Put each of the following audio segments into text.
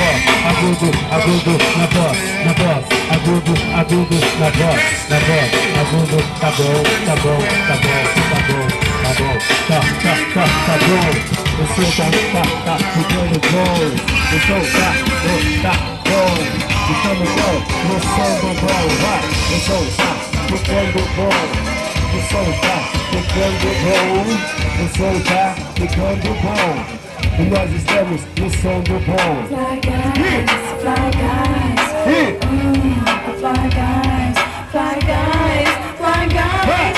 voz, agudo, agudo na voz, agudo, agudo na voz, agudo, tá bom, tá bom, tá bom, tá bom, tá bom, tá bom. O som tá ficando bom, o som tá bom, ficando bom, o som do bom, vai, o som tá ficando bom, o som tá ficando bom, o som tá ficando bom, e nós estamos no som do bom. Fly guys, fly guys, fly guys, fly guys, fly guys,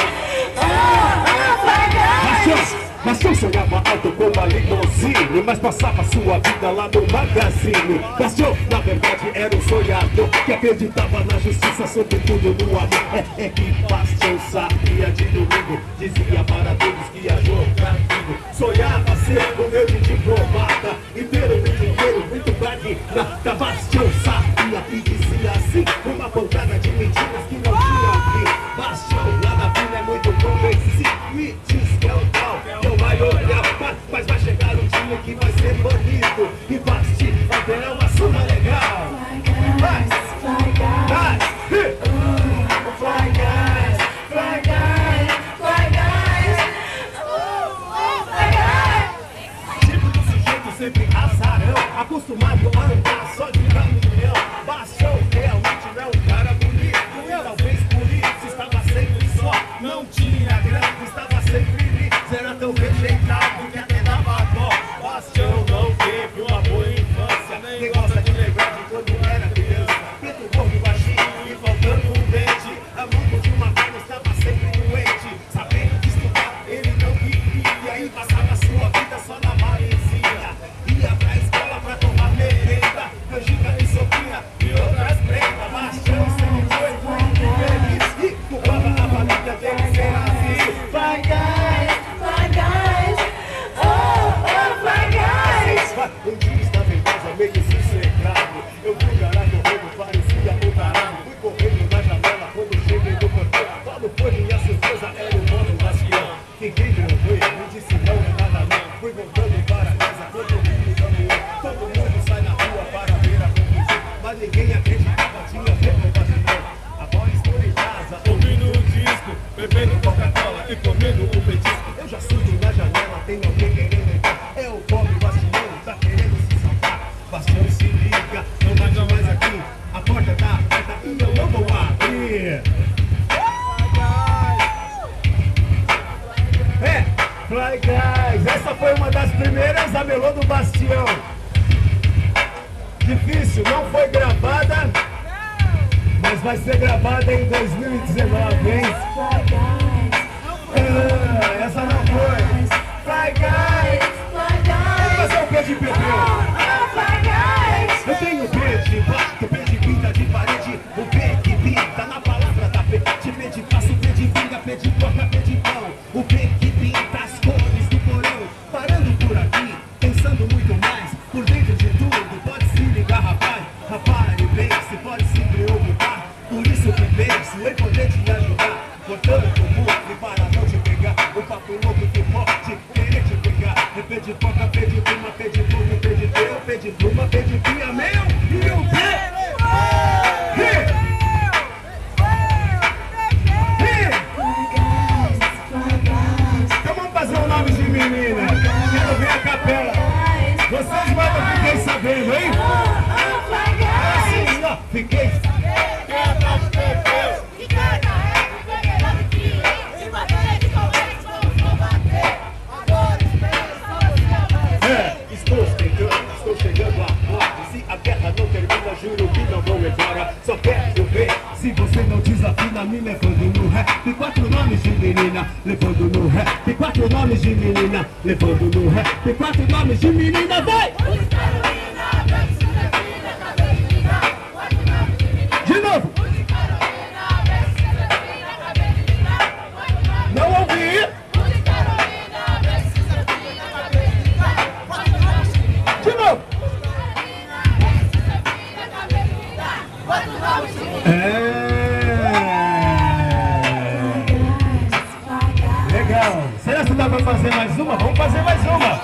fly guys. Bastião sonhava alto como a limousine, mas passava sua vida lá no magazine. Bastião, na verdade, era um sonhador que acreditava na justiça, sobretudo no amor. É que Bastião sabia de domingo, dizia para todos que ia jogar vivo. Sonhava ser um grande diplomata e ter um dinheiro muito magnata. Bastião sabia e dizia assim, uma pancada de mentiras que não tinha fim. Bastião, lá na vida é muito convencido, me diz que é o tal. Vai olhar, mas vai chegar um dia que vai ser bonito e Basti vai ter uma suma legal. Fly guys, fly guys, fly guys, fly guys, fly guys, fly guys. Tipo de sujeito sempre azarão, acostumado a andar só de caminhão. Bastião realmente não é um cara bonito, talvez por isso estava sempre só. Não tinha grana, estava sempre era tão rejeitado que até dava dó. Bastião não teve uma boa infância, nem gosta de lembrar de quando era criança. Preto, gordo, baixinho e faltando um dente. A mão de uma perna estava sempre doente. Sabendo de estudar, ele não queria e passava sua vida só na maresia. Ia pra escola pra tomar merenda, canjica e sopinha e outras prendas. Bastião sempre foi muito feliz e culpava a família dele ser assim. Vai, guys! Um dia estava em casa meio sossegado, eu fui garar correndo, parecia um tarado. Fui correndo na janela quando cheguei no portão. Quando foi minha surpresa, era o dono Bastião. Fiquei tranquilo, me disse não é nada não. Fui voltando para casa, todo mundo caminhou. Todo mundo sai na rua para ver a confusão, mas ninguém acreditava, tinha reprobado não. Agora estou em casa, ouvindo um disco, bebendo Coca-Cola e comendo um petisco. Eu já surdo na janela, tem alguém querendo entrar. É o pobre Bastião, tá querendo se salvar. Bastião, se liga, não bate mais aqui. A porta tá aberta e eu não vou abrir. Fly Guys, essa foi uma das primeiras a melô do Bastião. Difícil, não foi gravada, mas vai ser gravada em 2019, hein? Essa não foi. Fly Guys, vamos fazer o pé de pepeu. Eu tenho pé de baixo, pé de pinta de parede, o pé que pinta na palavra da pé. De pé de passo, pé de vinga, pé de porta, pé de pão. O pé que pinta as cores do porão. Parando por aqui, pensando muito mais. Por dentro de tudo, pode se ligar, rapaz. Rapaz, pense, pode se preocupar. Por isso que penso em poder te ajudar. Portanto, muito para não te pegar. O papo louco que pode querer te pegar. É pé de porta, pé de pluma, pé de pluma, pé de teu, pé de pluma, pé de pia, meu e o pé. Então vamos fazer um nome de menina. Quero ver a capela. Vocês mandam, fiquei sabendo, hein? Assim, ó, fiquei sabendo. Estou chegando à morte. Se a guerra não termina, juro que não vou embora. Só quero ver se você não desafina, me levando no ré. Tem 4 nomes de menina, levando no ré. Tem 4 nomes de menina, levando no ré. Tem 4 nomes de menina, vai! De novo! Não ouvi! De novo! Legal! Será que dá pra fazer mais uma? Vamos fazer mais uma!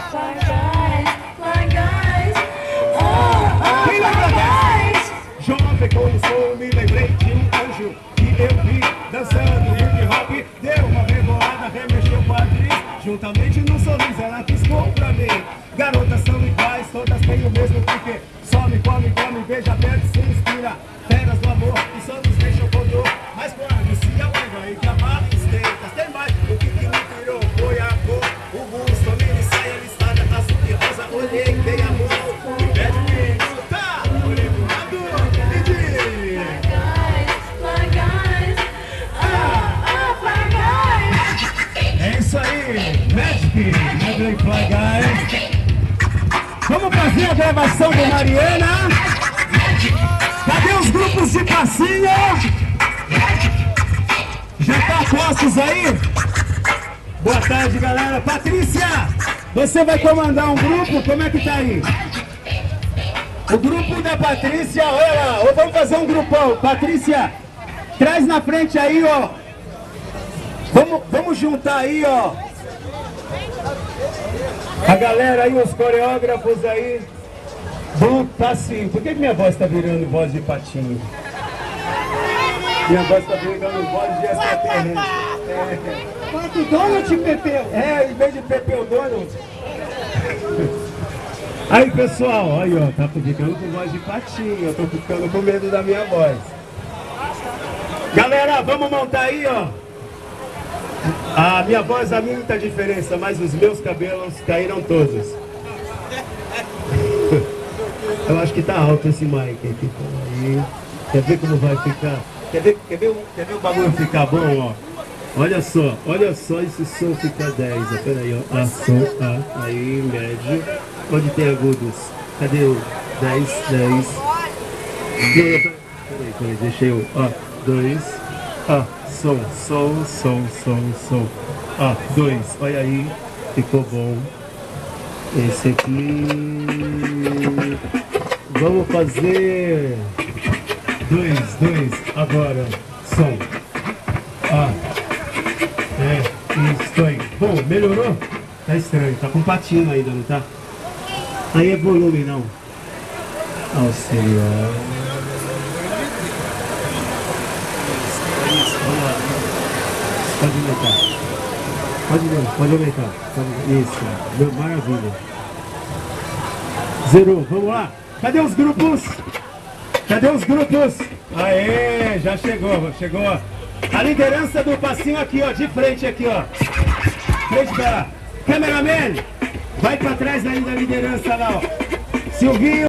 mesmo porque some, come, beija, bebe, se inspira. Feras do amor que só nos deixam com dor. Mas quando se alega e que a barra estreita, tem mais. O que me tirou foi a cor. O busto, a mini saia listada, azul e rosa. Olhei, dei amor e pede minuta. Olhei pro lado e diz: Fly guys, é isso aí, Magic, Medley Fly Guys. Vamos fazer a gravação do Mariana. Cadê os grupos de passinho? Já tá postos aí? Boa tarde, galera. Patrícia, você vai comandar um grupo? Como é que tá aí? O grupo da Patrícia, olha lá. Ou vamos fazer um grupão. Patrícia, traz na frente aí, ó. Vamos juntar aí, ó. A galera aí, os coreógrafos aí. Bom, tá sim. Por que minha voz tá virando voz de patinho? Minha voz tá virando voz de extraterrestre. Pato Donald, Pepeu. Em vez de Pepeu Donald. Aí, pessoal, aí, ó, tá ficando com voz de patinho. Eu tô ficando com medo da minha voz. Galera, vamos montar aí, ó. A minha voz, a muita diferença, mas os meus cabelos caíram todos. Eu acho que tá alto esse mic aqui. Aí. Quer ver como vai ficar? Quer ver o bagulho ficar bom, ó? Olha só esse som fica 10. Ó, peraí, ó. Som, aí, médio. Onde tem agudos? Cadê o 10? Peraí, deixa eu. 2. Som. 2. Olha aí, ficou bom. Esse aqui. Vamos fazer 2. Agora, som. Isso aí. Bom, melhorou? Tá estranho, tá com patinho ainda, não tá? Aí é volume, não. Auxiliar. Pode aumentar. Isso, maravilha. Zerou, vamos lá. Cadê os grupos? Aê, já chegou. A liderança do passinho aqui, ó, de frente aqui, ó. Frente pra lá. Cameraman, vai pra trás aí da liderança lá, ó. Silvinho.